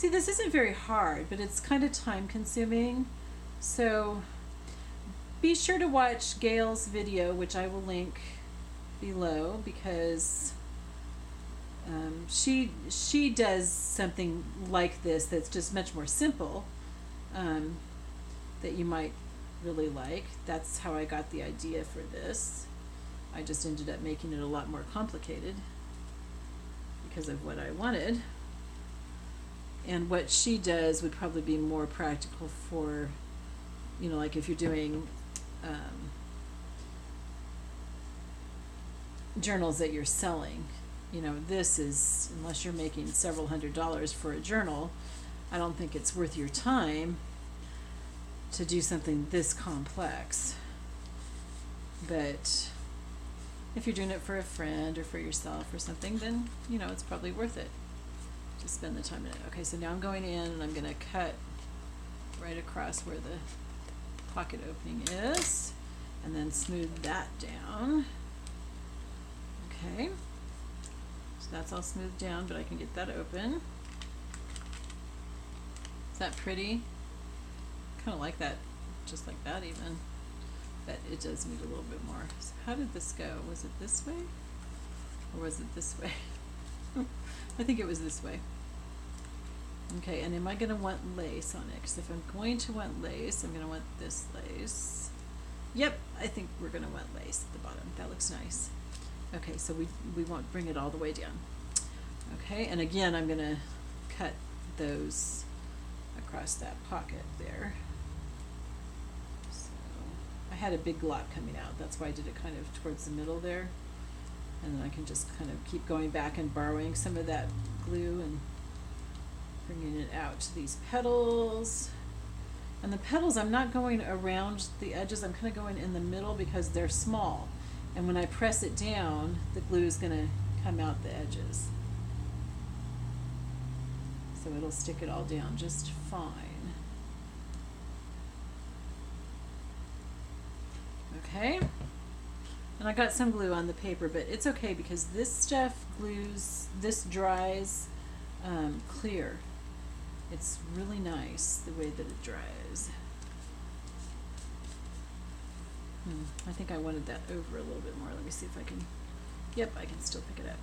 See, this isn't very hard, but it's kind of time consuming. So be sure to watch Gail's video, which I will link below, because she does something like this that's just much more simple, that you might really like. That's how I got the idea for this. I just ended up making it a lot more complicated because of what I wanted. And what she does would probably be more practical for, you know, like if you're doing journals that you're selling. You know, this is, unless you're making several $100s for a journal, I don't think it's worth your time to do something this complex. But if you're doing it for a friend or for yourself or something, then, you know, it's probably worth it to spend the time in it. Okay, so now I'm going in and I'm going to cut right across where the pocket opening is, and then smooth that down. Okay, so that's all smoothed down, but I can get that open. Is that pretty? Kind of like that, just like that even, but it does need a little bit more. So how did this go? Was it this way or was it this way? I think it was this way. Okay, and am I going to want lace on it? Because if I'm going to want lace, I'm going to want this lace. Yep, I think we're going to want lace at the bottom. That looks nice. Okay, so we won't bring it all the way down. Okay, and again, I'm going to cut those across that pocket there. So I had a big lot coming out. That's why I did it kind of towards the middle there. And then I can just kind of keep going back and borrowing some of that glue and bringing it out to these petals. And the petals, I'm not going around the edges. I'm kind of going in the middle because they're small. And when I press it down, the glue is going to come out the edges. So it'll stick it all down just fine. Okay. And I got some glue on the paper, but it's okay because this stuff glues, this dries clear. It's really nice the way that it dries. I think I wanted that over a little bit more. Let me see if I can, yep, I can still pick it up.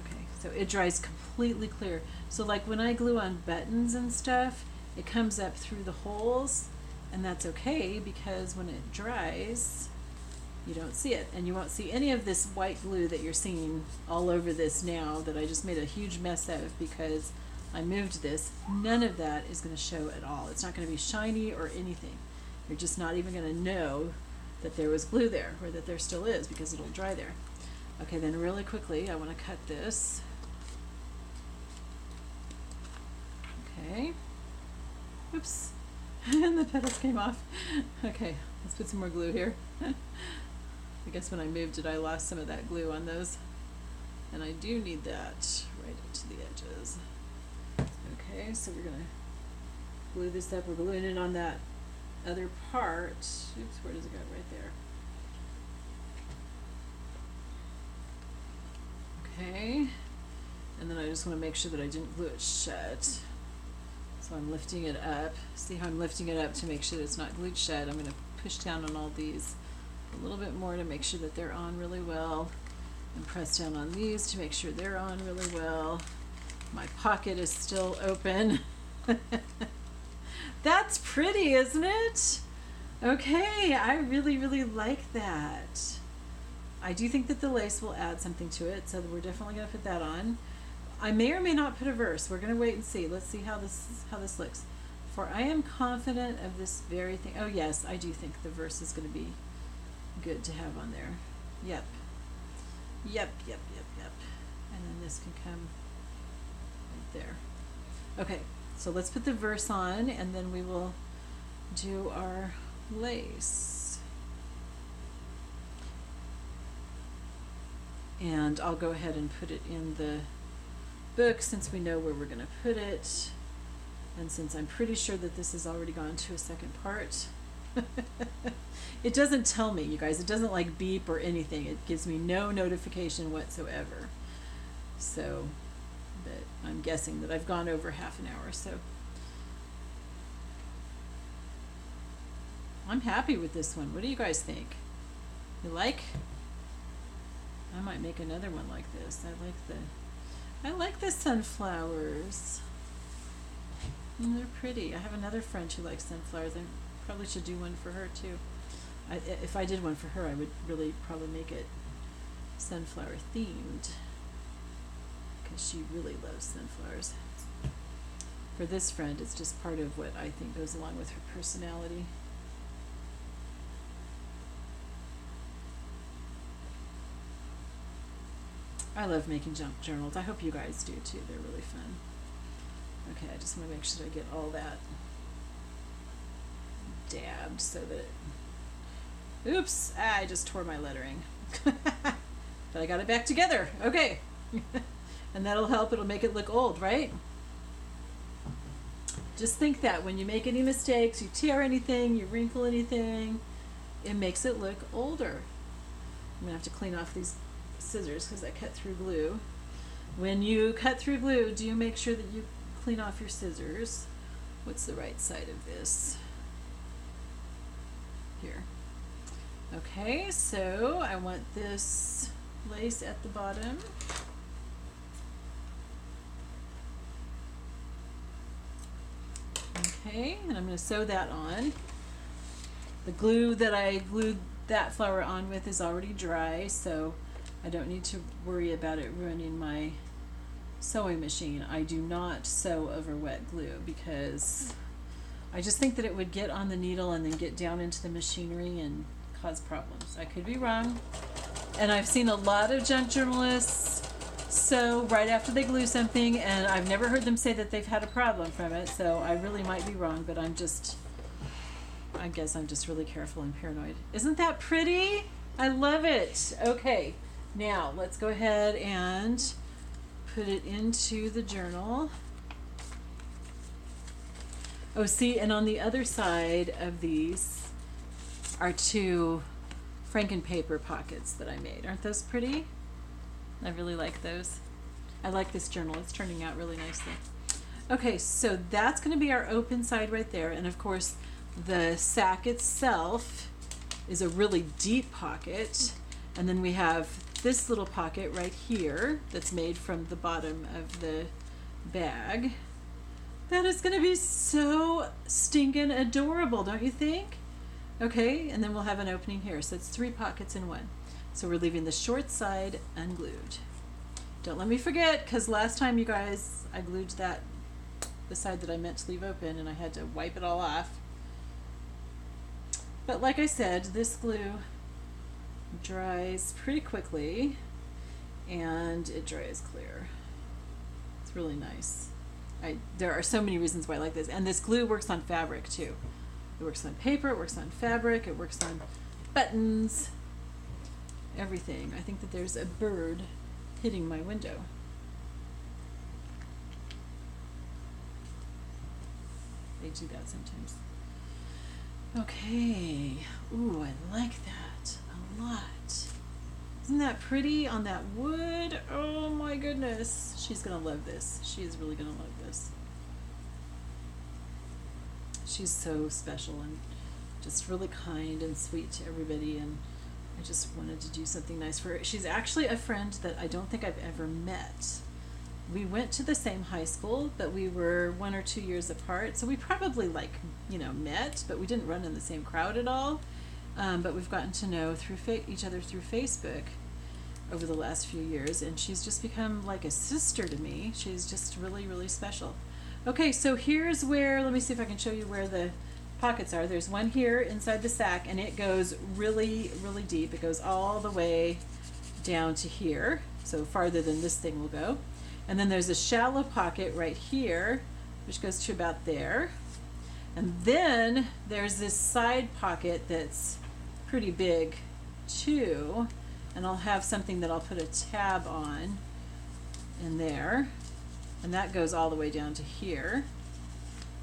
Okay, so it dries completely clear. So like when I glue on buttons and stuff, it comes up through the holes, and that's okay because when it dries, you don't see it, and you won't see any of this white glue that you're seeing all over this now that I just made a huge mess of because I moved this. None of that is going to show at all. It's not going to be shiny or anything. You're just not even going to know that there was glue there, or that there still is, because it'll dry there. Okay, then really quickly I want to cut this. Okay. Oops. And the petals came off. Okay, let's put some more glue here. I guess when I moved it, I lost some of that glue on those. And I do need that right up to the edges. Okay, so we're going to glue this up. We're gluing it on that other part. Oops, where does it go? Right there. Okay, and then I just want to make sure that I didn't glue it shut. So I'm lifting it up. See how I'm lifting it up to make sure that it's not glued shut. I'm going to push down on all these a little bit more to make sure that they're on really well, and press down on these to make sure they're on really well. My pocket is still open. That's pretty, isn't it? Okay, I really, really like that. I do think that the lace will add something to it, so we're definitely going to put that on. I may or may not put a verse. We're going to wait and see. Let's see how this looks. For I am confident of this very thing. Oh yes, I do think the verse is going to be good to have on there. Yep. Yep, yep, yep, yep. And then this can come right there. Okay, so let's put the verse on, and then we will do our lace. And I'll go ahead and put it in the book since we know where we're going to put it, and since I'm pretty sure that this has already gone to a second part. It doesn't tell me, you guys. It doesn't like beep or anything. It gives me no notification whatsoever. So but I'm guessing that I've gone over half an hour, so I'm happy with this one. What do you guys think? You like? I might make another one like this. I like the sunflowers. And they're pretty. I have another friend who likes sunflowers. I probably should do one for her too. If I did one for her, I would really probably make it sunflower themed, because she really loves sunflowers. For this friend, it's just part of what I think goes along with her personality. I love making junk journals. I hope you guys do too. They're really fun. Okay, I just want to make sure that I get all that dabbed so that oops, I just tore my lettering. But I got it back together. Okay. And that'll help. It'll make it look old, right? Just think that when you make any mistakes, you tear anything, you wrinkle anything, it makes it look older. I'm going to have to clean off these scissors because I cut through glue. When you cut through glue, do you make sure that you clean off your scissors? What's the right side of this? Here. Okay, so I want this lace at the bottom. Okay, and I'm going to sew that on. The glue that I glued that flower on with is already dry, so I don't need to worry about it ruining my sewing machine. I do not sew over wet glue because I just think that it would get on the needle and then get down into the machinery and cause problems. I could be wrong. And I've seen a lot of junk journalists sew right after they glue something, and I've never heard them say that they've had a problem from it, so I really might be wrong, but I guess I'm just really careful and paranoid. Isn't that pretty? I love it. Okay, now let's go ahead and put it into the journal. Oh, see, and on the other side of these are two Frankenpaper pockets that I made. Aren't those pretty? I really like those. I like this journal. It's turning out really nicely. Okay, so that's going to be our open side right there. And of course, the sack itself is a really deep pocket. And then we have this little pocket right here that's made from the bottom of the bag. That is going to be so stinking adorable, don't you think? Okay, and then we'll have an opening here. So it's 3 pockets in one. So we're leaving the short side unglued. Don't let me forget, because last time, you guys, I glued the side that I meant to leave open, and I had to wipe it all off. But like I said, this glue dries pretty quickly, and it dries clear. It's really nice. There are so many reasons why I like this. And this glue works on fabric too. It works on paper, it works on fabric, it works on buttons, everything. I think that there's a bird hitting my window. They do that sometimes. Okay. Ooh, I like that a lot. Isn't that pretty on that wood? Oh my goodness. She's gonna love this. She is really gonna love this. She's so special and just really kind and sweet to everybody, and I just wanted to do something nice for her. She's actually a friend that I don't think I've ever met. We went to the same high school, but we were 1 or 2 years apart, so we probably met, but we didn't run in the same crowd at all. But we've gotten to know each other through Facebook over the last few years, and she's just become like a sister to me. She's just really, really special. Okay, so here's where, let me see if I can show you where the pockets are. There's one here inside the sack, and it goes really, really deep. It goes all the way down to here, so farther than this thing will go. And then there's a shallow pocket right here, which goes to about there. And then there's this side pocket that's pretty big too, and I'll have something that I'll put a tab on in there, and that goes all the way down to here.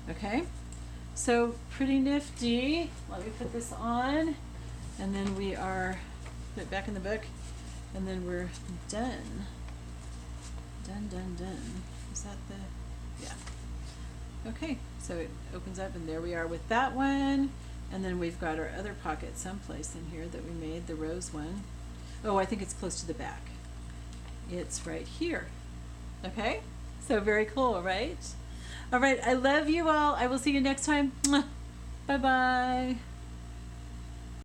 Okay, so pretty nifty. Let me put this on, and then we are put it back in the book, and then we're done. Dun dun dun. Is that the, yeah. Okay, so it opens up and there we are with that one. And then we've got our other pocket someplace in here that we made, the rose one. Oh, I think it's close to the back. It's right here. Okay, so very cool, right? All right, I love you all. I will see you next time. Bye-bye.